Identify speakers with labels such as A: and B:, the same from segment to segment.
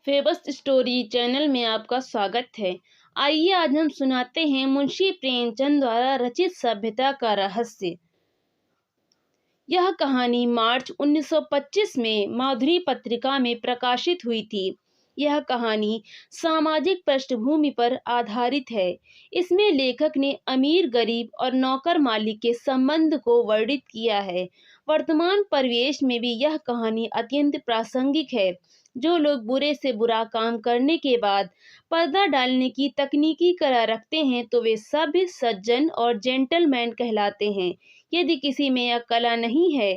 A: फेबस story channel में आपका स्वागत है। आइए आज हम सुनाते हैं मुंशी प्रेमचंद द्वारा रचित सभ्यता का रहस्य। यह कहानी मार्च 1925 में माधुरी पत्रिका में प्रकाशित हुई थी। यह कहानी सामाजिक पृष्ठभूमि पर आधारित है। इसमें लेखक ने अमीर गरीब और नौकर मालिक के संबंध को वर्णित किया है। वर्तमान परिवेश में भी यह कहानी अत्यंत प्रासंगिक है। जो लोग बुरे से बुरा काम करने के बाद पर्दा डालने की तकनीकी कला रखते हैं तो वे सभ्य सज्जन और जेंटलमैन कहलाते हैं। यदि किसी में यह कला नहीं है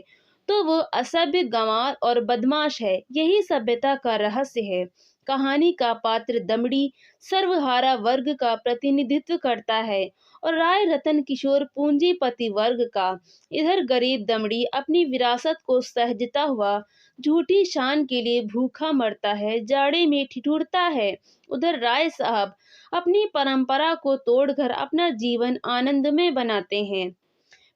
A: तो वो असभ्य गंवार और बदमाश है। यही सभ्यता का रहस्य है। कहानी का पात्र दमड़ी सर्वहारा वर्ग का प्रतिनिधित्व करता है और राय रतन किशोर पूंजीपति वर्ग का। इधर गरीब दमड़ी अपनी विरासत को सहजता हुआ झूठी शान के लिए भूखा मरता है, जाड़े में ठिठुरता है। उधर राय साहब अपनी परंपरा को तोड़कर अपना जीवन आनंदमय बनाते हैं।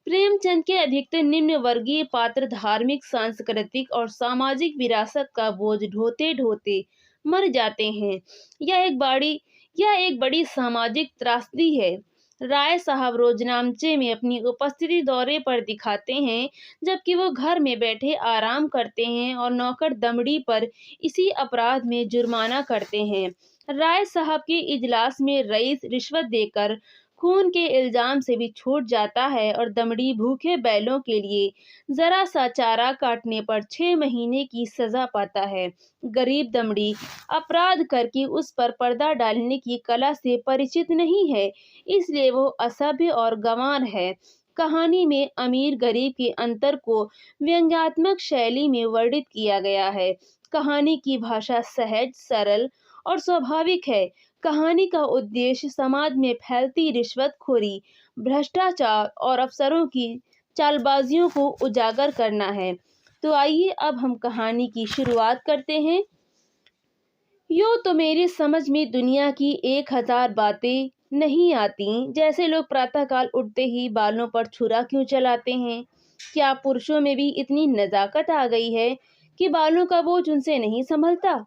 A: प्रेमचंद के अधिकतर निम्न वर्गीय पात्र धार्मिक, सांस्कृतिक और सामाजिक विरासत का बोझ ढोते ढोते मर जाते हैं। यह एक बड़ी सामाजिक त्रासदी है। राय साहब रोजनामचे में अपनी उपस्थिति दौरे पर दिखाते हैं, जबकि वो घर में बैठे आराम करते हैं और नौकर दमड़ी पर इसी अपराध में जुर्माना करते हैं। राय साहब के इजलास में रईस रिश्वत देकर खून के इल्जाम से भी छूट जाता है और दमड़ी भूखे बैलों के लिए जरा सा चारा काटने पर 6 महीने की सजा पाता है। गरीब दमड़ी अपराध करके उस पर पर्दा डालने की कला से परिचित नहीं है, इसलिए वो असभ्य और गंवार है। कहानी में अमीर गरीब के अंतर को व्यंग्यात्मक शैली में वर्णित किया गया है। कहानी की भाषा सहज, सरल और स्वाभाविक है। कहानी का उद्देश्य समाज में फैलती रिश्वतखोरी, भ्रष्टाचार और अफसरों की चालबाजियों को उजागर करना है। तो आइए अब हम कहानी की शुरुआत करते हैं। यूँ तो मेरी समझ में दुनिया की 1000 बातें नहीं आती, जैसे लोग प्रातःकाल उठते ही बालों पर छुरा क्यों चलाते हैं। क्या पुरुषों में भी इतनी नजाकत आ गई है कि बालों का बोझ उनसे नहीं संभलता।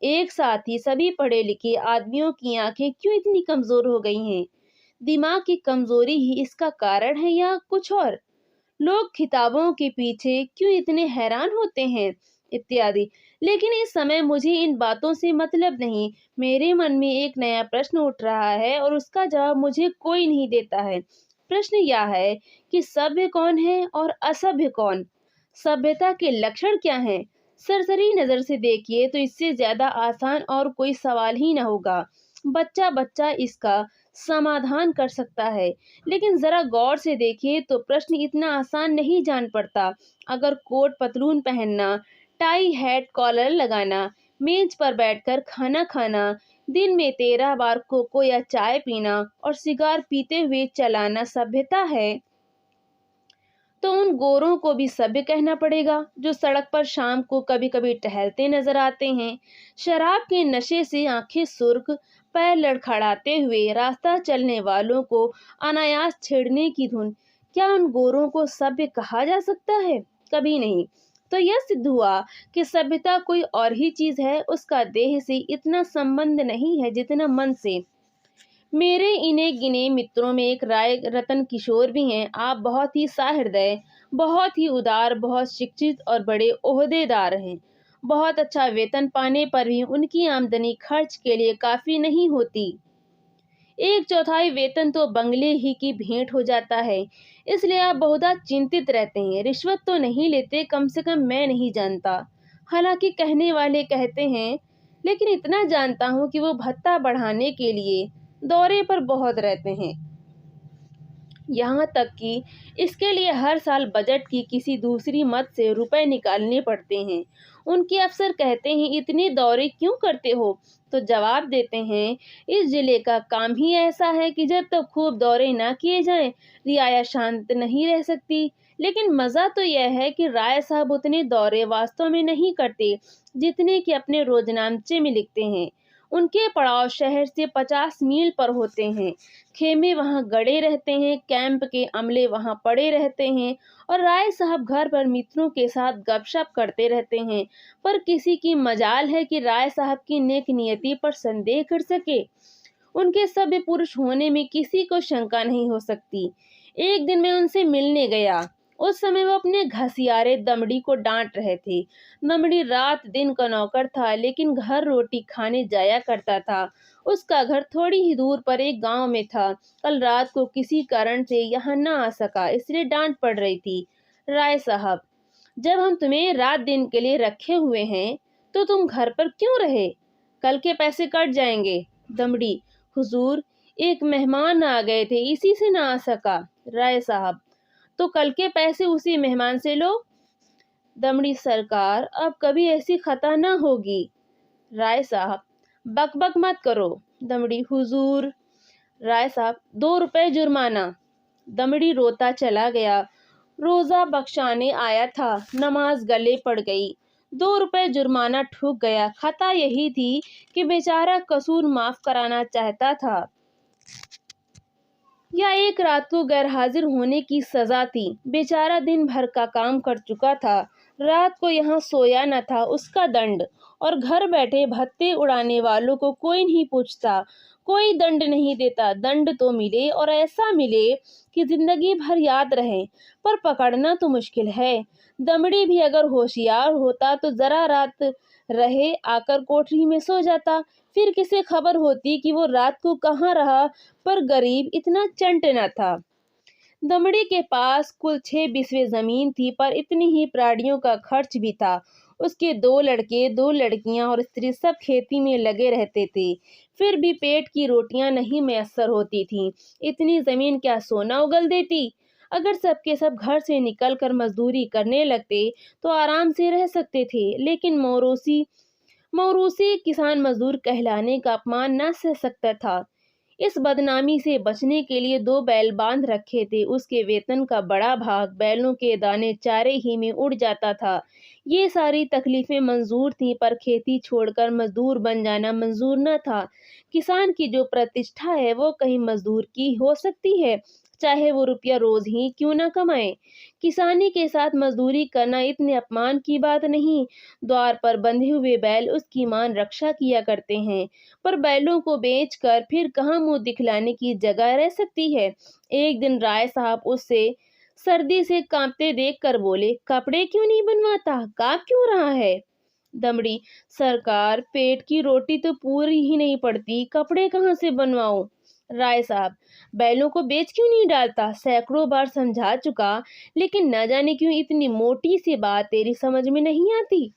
A: एक साथ ही सभी पढ़े लिखे आदमियों की आंखें क्यों इतनी कमजोर हो गई हैं। दिमाग की कमजोरी ही इसका कारण है या कुछ और। लोग किताबों के पीछे क्यों इतने हैरान होते हैं, इत्यादि। लेकिन इस समय मुझे इन बातों से मतलब नहीं। मेरे मन में एक नया प्रश्न उठ रहा है और उसका जवाब मुझे कोई नहीं देता है। प्रश्न यह है कि सभ्य कौन है और असभ्य कौन। सभ्यता के लक्षण क्या हैं। सरसरी नजर से देखिए तो इससे ज्यादा आसान और कोई सवाल ही न होगा। बच्चा बच्चा इसका समाधान कर सकता है। लेकिन जरा गौर से देखिए तो प्रश्न इतना आसान नहीं जान पड़ता। अगर कोट पतलून पहनना, टाई हैट कॉलर लगाना, मेज पर बैठकर खाना खाना, दिन में 13 बार कोको या चाय पीना और सिगार पीते हुए चलाना सभ्यता है, तो उन गोरों को भी सभ्य कहना पड़ेगा जो सड़क पर शाम को कभी कभी टहलते नजर आते हैं। शराब के नशे से आंखें सुर्ख, पैर लड़खड़ाते हुए रास्ता चलने वालों को अनायास छेड़ने की धुन। क्या उन गोरों को सभ्य कहा जा सकता है? कभी नहीं। तो यह सिद्ध हुआ कि सभ्यता कोई और ही चीज है। उसका देह से इतना संबंध नहीं है जितना मन से। मेरे इन्हें गिने मित्रों में एक राय रतन किशोर भी हैं। आप बहुत ही सहृदय, बहुत ही उदार, बहुत शिक्षित और बड़े ओहदेदार हैं। बहुत अच्छा वेतन पाने पर भी उनकी आमदनी खर्च के लिए काफी नहीं होती। 1/4 वेतन तो बंगले ही की भेंट हो जाता है। इसलिए आप बहुधा चिंतित रहते हैं। रिश्वत तो नहीं लेते, कम से कम मैं नहीं जानता। हालांकि कहने वाले कहते हैं, लेकिन इतना जानता हूँ कि वो भत्ता बढ़ाने के लिए दौरे पर बहुत रहते हैं। यहाँ तक कि इसके लिए हर साल बजट की किसी दूसरी मद से रुपए निकालने पड़ते हैं। उनके अफसर कहते हैं, इतने दौरे क्यों करते हो? तो जवाब देते हैं, इस जिले का काम ही ऐसा है कि जब तक खूब दौरे ना किए जाएं, रियाया शांत नहीं रह सकती। लेकिन मजा तो यह है कि राय साहब उतने दौरे वास्तव में नहीं करते जितने कि अपने रोजनामचे में लिखते हैं। उनके पड़ाव शहर से 50 मील पर होते हैं। खेमे वहां गड़े रहते हैं, कैंप के अमले वहां पड़े रहते हैं और राय साहब घर पर मित्रों के साथ गपशप करते रहते हैं। पर किसी की मजाल है कि राय साहब की नेक नियति पर संदेह कर सके। उनके सभ्य पुरुष होने में किसी को शंका नहीं हो सकती। एक दिन मैं उनसे मिलने गया। उस समय वो अपने घसियारे दमड़ी को डांट रहे थे। दमड़ी रात दिन का नौकर था, लेकिन घर रोटी खाने जाया करता था। उसका घर थोड़ी ही दूर पर एक गांव में था। कल रात को किसी कारण से यहाँ न आ सका, इसलिए डांट पड़ रही थी। राय साहब, जब हम तुम्हें रात दिन के लिए रखे हुए हैं तो तुम घर पर क्यों रहे? कल के पैसे कट जाएंगे। दमड़ी, हुजूर, एक मेहमान आ गए थे, इसी से ना आ सका। राय साहब, तो कल के पैसे उसी मेहमान से लो। दमड़ी, सरकार, अब कभी ऐसी खता ना होगी। राय साहब, बक बक मत करो। दमड़ी, हुजूर। राय साहब, 2 रुपए जुर्माना। दमड़ी रोता चला गया। रोजा बख्शाने आया था, नमाज गले पड़ गई। 2 रुपए जुर्माना ठुक गया। खता यही थी कि बेचारा कसूर माफ कराना चाहता था या एक रात को गैर हाजिर होने की सजा थी। बेचारा दिन भर का काम कर चुका था, रात को यहाँ सोया न था, उसका दंड। और घर बैठे भत्ते उड़ाने वालों को कोई नहीं पूछता, कोई दंड नहीं देता। दंड तो मिले और ऐसा मिले कि जिंदगी भर याद रहे, पर पकड़ना तो मुश्किल है। दमड़ी भी अगर होशियार होता तो जरा रात रहे आकर कोठरी में सो जाता, फिर किसे खबर होती कि वो रात को कहाँ रहा। पर गरीब इतना चंट न था। दमड़ी के पास कुल 6 बिस्वे जमीन थी, पर इतनी ही प्राड़ियों का खर्च भी था। उसके 2 लड़के, 2 लड़कियां और स्त्री सब खेती में लगे रहते थे, फिर भी पेट की रोटियां नहीं मैसर होती थीं। इतनी जमीन क्या सोना उगल देती? अगर सबके सब घर से निकलकर मजदूरी करने लगते तो आराम से रह सकते थे, लेकिन मौरूसी किसान मजदूर कहलाने का अपमान न सह सकता था। इस बदनामी से बचने के लिए 2 बैल बांध रखे थे। उसके वेतन का बड़ा भाग बैलों के दाने चारे ही में उड़ जाता था। ये सारी तकलीफें मंजूर थीं, पर खेती छोड़कर मजदूर बन जाना मंजूर न था। किसान की जो प्रतिष्ठा है वो कहीं मजदूर की हो सकती है, चाहे वो रुपया रोज ही क्यों न कमाए। किसानी के साथ मजदूरी करना इतने अपमान की बात नहीं। द्वार पर बंधे हुए बैल उसकी मान रक्षा किया करते हैं, पर बैलों को बेचकर फिर कहाँ मुंह दिखलाने की जगह रह सकती है। एक दिन राय साहब उससे सर्दी से कांपते देखकर बोले, कपड़े क्यों नहीं बनवाता, कांप क्यों रहा है? दमड़ी, सरकार, पेट की रोटी तो पूरी ही नहीं पड़ती, कपड़े कहाँ से बनवाऊं? राय साहब, बैलों को बेच क्यों नहीं डालता? सैकड़ों बार समझा चुका, लेकिन न जाने क्यों इतनी मोटी सी बात तेरी समझ में नहीं आती।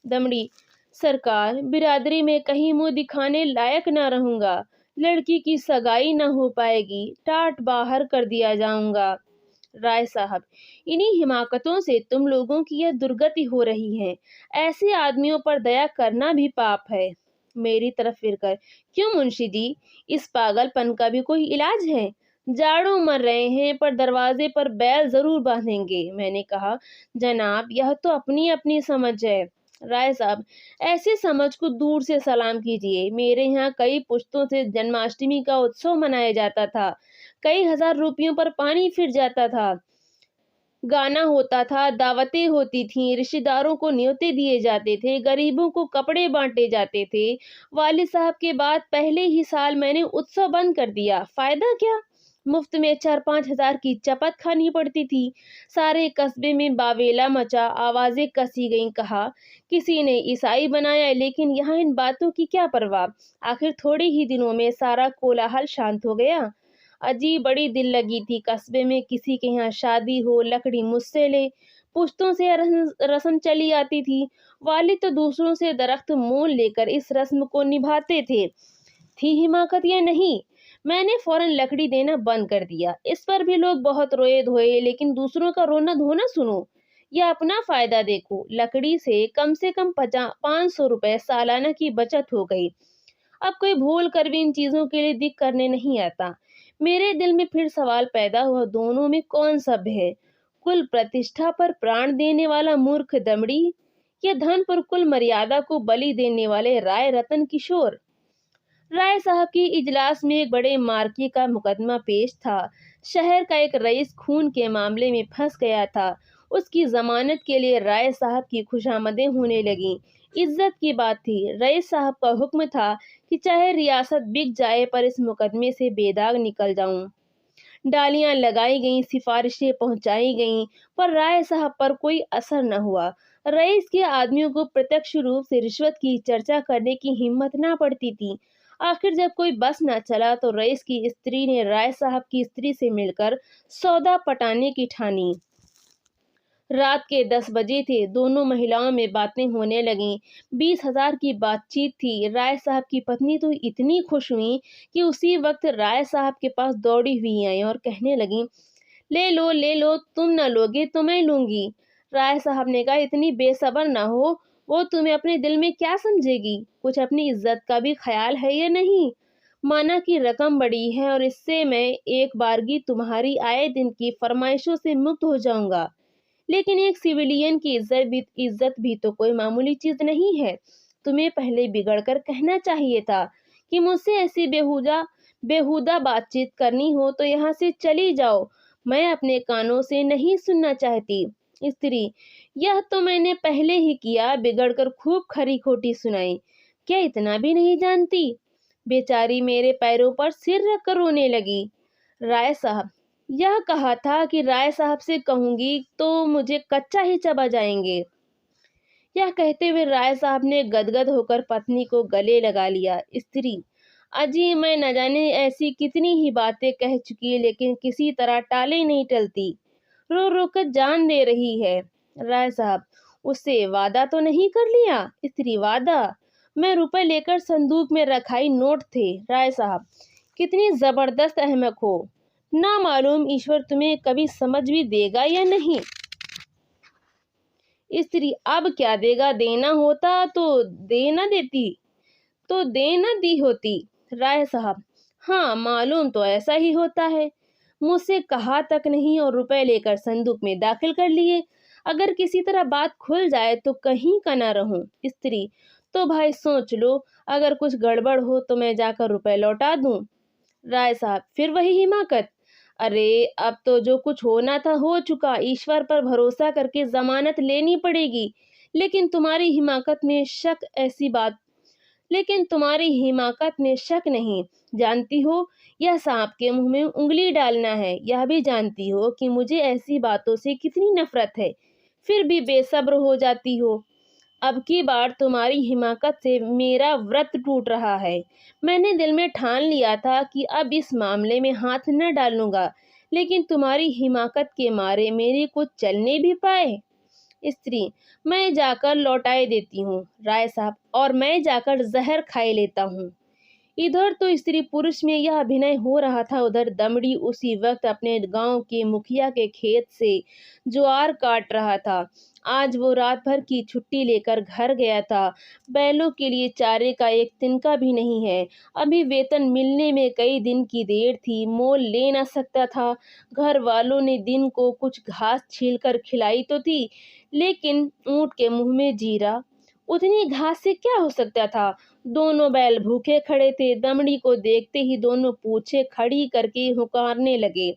A: दमड़ी, सरकार, बिरादरी में कहीं मुंह दिखाने लायक न रहूंगा, लड़की की सगाई न हो पाएगी, टाट बाहर कर दिया जाऊंगा। राय साहब, इन्हीं हिमाकतों से तुम लोगों की यह दुर्गति हो रही है। ऐसे आदमियों पर दया करना भी पाप है। मेरी तरफ फिरकर, क्यों मुंशी जी, इस पागलपन का भी कोई इलाज है? जाड़ों मर रहे हैं, पर दरवाजे पर बैल जरूर बांधेंगे। मैंने कहा, जनाब, यह तो अपनी अपनी समझ है। राय साहब, ऐसी समझ को दूर से सलाम कीजिए। मेरे यहाँ कई पुश्तों से जन्माष्टमी का उत्सव मनाया जाता था। कई हजार रुपयों पर पानी फिर जाता था, गाना होता था, दावतें होती थीं, रिश्तेदारों को न्योते दिए जाते थे, गरीबों को कपड़े बांटे जाते थे। वालिद साहब के बाद पहले ही साल मैंने उत्सव बंद कर दिया। फायदा क्या? मुफ्त में 4-5 हजार की चपत खानी पड़ती थी। सारे कस्बे में बावेला मचा, आवाजें कसी गईं। कहा, किसी ने ईसाई बनाया, लेकिन यहाँ इन बातों की क्या परवाह। आखिर थोड़े ही दिनों में सारा कोलाहल शांत हो गया। अजीब बड़ी दिल लगी थी। कस्बे में किसी के यहाँ शादी हो, लकड़ी मुझसे ले, पुश्तों से रस्म चली आती थी। वालिद तो दूसरों से दरख्त मोल लेकर इस रस्म को निभाते थे। थी हिमाकत या नहीं? मैंने फौरन लकड़ी देना बंद कर दिया। इस पर भी लोग बहुत रोए धोए, लेकिन दूसरों का रोना धोना सुनो या अपना फायदा देखो। लकड़ी से कम 500 रुपए सालाना की बचत हो गई। अब कोई भूल कर भी इन चीजों के लिए दिक करने नहीं आता। मेरे दिल में फिर सवाल पैदा हुआ, दोनों में कौन सभ्य है? कुल प्रतिष्ठा पर प्राण देने वाला मूर्ख दमड़ी, या धन पर कुल मर्यादा को बलि देने वाले राय रतन किशोर? राय साहब की इजलास में एक बड़े मार्के का मुकदमा पेश था। शहर का एक रईस खून के मामले में फंस गया था। उसकी जमानत के लिए राय साहब की खुशामदें होने लगीं। इज्जत की बात थी। रईस साहब का हुक्म था कि चाहे रियासत बिक जाए पर इस मुकदमे से बेदाग निकल जाऊं। डालियां लगाई गईं, सिफारिशें पहुंचाई गईं, पर राय साहब पर कोई असर न हुआ। रईस के आदमियों को प्रत्यक्ष रूप से रिश्वत की चर्चा करने की हिम्मत ना पड़ती थी। आखिर जब कोई बस न चला तो रईस की स्त्री ने राय साहब की स्त्री से मिलकर सौदा पटाने की ठानी। रात के 10 बजे थे। दोनों महिलाओं में बातें होने लगीं। 20,000 की बातचीत थी। राय साहब की पत्नी तो इतनी खुश हुई कि उसी वक्त राय साहब के पास दौड़ी हुई आई और कहने लगी, ले लो, तुम न लोगे तो मैं लूंगी। राय साहब ने कहा, इतनी बेसब्र ना हो, वो तुम्हें अपने दिल में क्या समझेगी? कुछ अपनी इज्जत का भी ख्याल है या नहीं? माना कि रकम बड़ी है और इससे मैं एक बारगी तुम्हारी आए दिन की फरमाइशों से मुक्त हो जाऊंगा, लेकिन एक सिविलियन की इज्जत भी तो कोई मामूली चीज नहीं है। तुम्हें पहले बिगड़कर कहना चाहिए था कि मुझसे ऐसी बेहुदा बातचीत करनी हो तो यहाँ से चली जाओ। मैं अपने कानों से नहीं सुनना चाहती। स्त्री, यह तो मैंने पहले ही किया। बिगड़कर खूब खरी खोटी सुनाई। क्या इतना भी नहीं जानती? बेचारी मेरे पैरों पर सिर रखकर रोने लगी। राय साहब, यह कहा था कि राय साहब से कहूंगी तो मुझे कच्चा ही चबा जाएंगे। यह कहते हुए राय साहब ने गदगद होकर पत्नी को गले लगा लिया। स्त्री, अजी मैं न जाने ऐसी कितनी ही बातें कह चुकी, लेकिन किसी तरह टाले नहीं टलती। रो रो कर जान दे रही है। राय साहब, उससे वादा तो नहीं कर लिया? स्त्री, वादा? मैं रुपए लेकर संदूक में रखाई नोट थे। राय साहब, कितनी जबरदस्त अहमक हो। ना मालूम ईश्वर तुम्हें कभी समझ भी देगा या नहीं। स्त्री, अब क्या देगा? देना होता तो दे ना देती, तो दे ना दी होती। राय साहब, हाँ मालूम तो ऐसा ही होता है। मुझसे कहा तक नहीं और रुपए लेकर संदूक में दाखिल कर लिए। अगर किसी तरह बात खुल जाए तो कहीं का ना रहूं। स्त्री, तो भाई सोच लो, अगर कुछ गड़बड़ हो तो मैं जाकर रुपए लौटा दूं। राय साहब, फिर वही हिमाकत। अरे अब तो जो कुछ होना था हो चुका। ईश्वर पर भरोसा करके जमानत लेनी पड़ेगी। लेकिन तुम्हारी हिमाकत में शक ऐसी बात लेकिन तुम्हारी हिमाकत में शक नहीं। जानती हो, यह सांप के मुंह में उंगली डालना है। यह भी जानती हो कि मुझे ऐसी बातों से कितनी नफरत है, फिर भी बेसब्र हो जाती हो। अब की बार तुम्हारी हिमाकत से मेरा व्रत टूट रहा है। मैंने दिल में ठान लिया था कि अब इस मामले में हाथ न डालूंगा, लेकिन तुम्हारी हिमाकत के मारे मेरे को चलने भी पाए। स्त्री, मैं जाकर लौटाए देती हूँ। राय साहब, और मैं जाकर जहर खाए लेता हूँ। इधर तो स्त्री पुरुष में यह अभिनय हो रहा था, उधर दमड़ी उसी वक्त अपने गांव के मुखिया के खेत से ज्वार काट रहा था। आज वो रात भर की छुट्टी लेकर घर गया था। बैलों के लिए चारे का एक तिनका भी नहीं है। अभी वेतन मिलने में कई दिन की देर थी। मोल ले ना सकता था। घर वालों ने दिन को कुछ घास छीलकर खिलाई तो थी, लेकिन ऊंट के मुंह में जीरा, उतनी घास से क्या हो सकता था। दोनों बैल भूखे खड़े थे। दमड़ी को देखते ही दोनों पूछे खड़ी करके हुकारने लगे।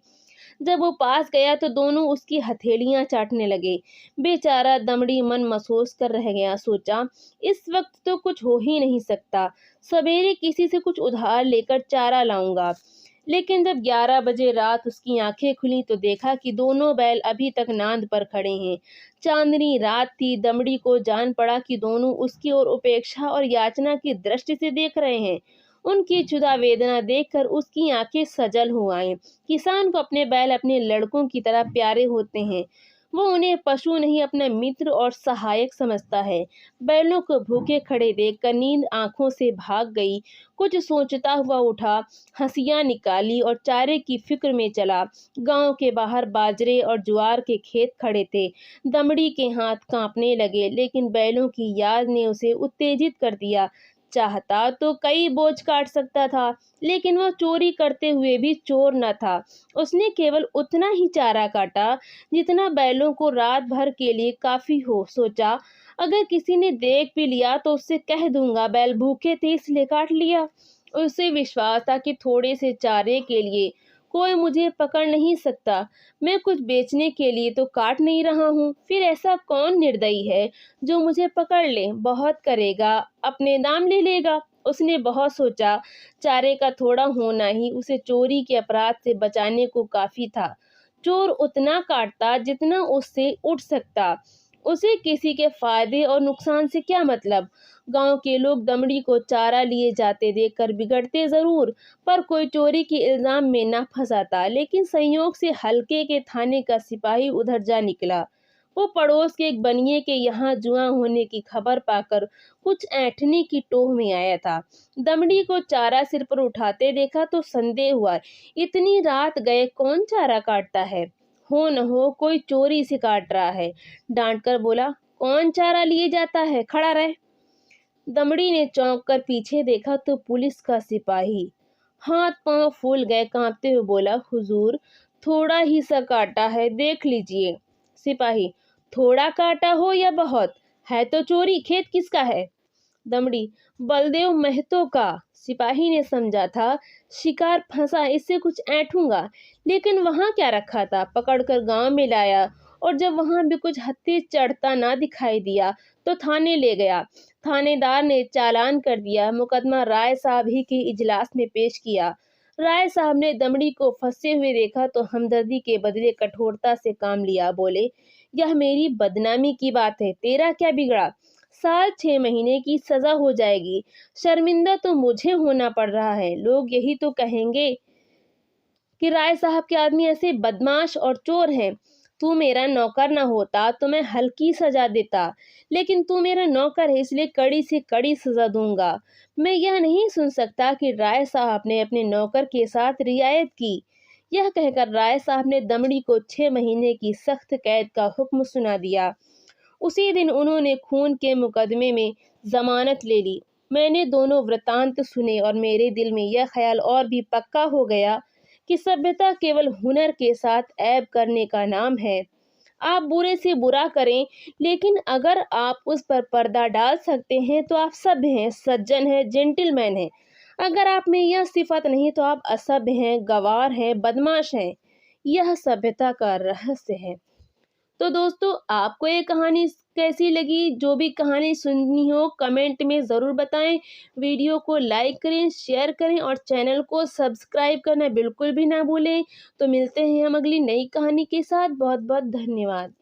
A: जब वो पास गया तो दोनों उसकी हथेलियां चाटने लगे। बेचारा दमड़ी मन महसूस कर रह गया। सोचा, इस वक्त तो कुछ हो ही नहीं सकता। सवेरे किसी से कुछ उधार लेकर चारा लाऊंगा। लेकिन जब 11 बजे रात उसकी आंखें खुली तो देखा कि दोनों बैल अभी तक नांद पर खड़े हैं। चांदनी रात थी। दमड़ी को जान पड़ा कि दोनों उसकी ओर उपेक्षा और याचना की दृष्टि से देख रहे हैं। उनकी क्षुधा वेदना देखकर उसकी आंखें सजल हो आईं। किसान को अपने बैल अपने लड़कों की तरह प्यारे होते हैं। वो उन्हें पशु नहीं, अपना मित्र और सहायक समझता है। बैलों को भूखे खड़े देखकर नींद आंखों से भाग गई। कुछ सोचता हुआ उठा, हंसियां निकाली और चारे की फिक्र में चला। गांव के बाहर बाजरे और ज्वार के खेत खड़े थे। दमड़ी के हाथ कांपने लगे, लेकिन बैलों की याद ने उसे उत्तेजित कर दिया। चाहता तो कई बोझ काट सकता था, लेकिन वह चोरी करते हुए भी चोर न था। उसने केवल उतना ही चारा काटा जितना बैलों को रात भर के लिए काफी हो। सोचा, अगर किसी ने देख भी लिया तो उससे कह दूंगा बैल भूखे थे इसलिए काट लिया। उसे विश्वास था कि थोड़े से चारे के लिए कोई मुझे पकड़ नहीं सकता। मैं कुछ बेचने के लिए तो काट नहीं रहा हूँ। फिर ऐसा कौन निर्दयी है जो मुझे पकड़ ले? बहुत करेगा, अपने दाम ले लेगा। उसने बहुत सोचा। चारे का थोड़ा होना ही उसे चोरी के अपराध से बचाने को काफी था। चोर उतना काटता जितना उससे उठ सकता। उसे किसी के फायदे और नुकसान से क्या मतलब। गांव के लोग दमड़ी को चारा लिए जाते देखकर बिगड़ते जरूर, पर कोई चोरी के इल्जाम में न फंसाता। लेकिन संयोग से हल्के के थाने का सिपाही उधर जा निकला। वो पड़ोस के एक बनिए के यहाँ जुआ होने की खबर पाकर कुछ ऐंठने की टोह में आया था। दमड़ी को चारा सिर पर उठाते देखा तो संदेह हुआ। इतनी रात गए कौन चारा काटता है? हो न हो कोई चोरी से काट रहा है। डांट कर बोला, कौन चारा लिए जाता है, खड़ा रहे। दमड़ी ने चौंक कर पीछे देखा तो पुलिस का सिपाही। हाथ पांव फूल गए, कांपते हुए बोला, हुजूर थोड़ा ही सा काटा है, देख लीजिए। सिपाही, थोड़ा काटा हो या बहुत, है तो चोरी, खेत किसका है? दमड़ी, बलदेव महतो का। सिपाही ने समझा था शिकार फंसा, इससे कुछ ऐंठूंगा। लेकिन वहां क्या रखा था? पकड़कर गांव में लाया, और जब वहां भी कुछ हत्ती चढ़ता ना दिखाई दिया तो थाने ले गया। थानेदार ने चालान कर दिया। मुकदमा राय साहब ही के इजलास में पेश किया। राय साहब ने दमड़ी को फंसे हुए देखा तो हमदर्दी के बदले कठोरता से काम लिया। बोले, यह मेरी बदनामी की बात है, तेरा क्या बिगड़ा? साल 6 महीने की सजा हो जाएगी। शर्मिंदा तो मुझे होना पड़ रहा है। लोग यही तो कहेंगे कि राय साहब के आदमी ऐसे बदमाश और चोर हैं। तू मेरा नौकर ना होता तो मैं हल्की सजा देता, लेकिन तू मेरा नौकर है, इसलिए कड़ी से कड़ी सजा दूंगा। मैं यह नहीं सुन सकता कि राय साहब ने अपने नौकर के साथ रियायत की। यह कहकर राय साहब ने दमड़ी को 6 महीने की सख्त कैद का हुक्म सुना दिया। उसी दिन उन्होंने खून के मुकदमे में जमानत ले ली। मैंने दोनों वृतांत सुने और मेरे दिल में यह ख्याल और भी पक्का हो गया कि सभ्यता केवल हुनर के साथ ऐब करने का नाम है। आप बुरे से बुरा करें, लेकिन अगर आप उस पर पर्दा डाल सकते हैं तो आप सभ्य हैं, सज्जन हैं, जेंटलमैन हैं। अगर आप में यह सिफत नहीं तो आप असभ्य हैं, गवार हैं, बदमाश हैं। यह सभ्यता का रहस्य है। तो दोस्तों, आपको ये कहानी कैसी लगी? जो भी कहानी सुननी हो कमेंट में ज़रूर बताएं। वीडियो को लाइक करें, शेयर करें और चैनल को सब्सक्राइब करना बिल्कुल भी ना भूलें। तो मिलते हैं हम अगली नई कहानी के साथ। बहुत बहुत धन्यवाद।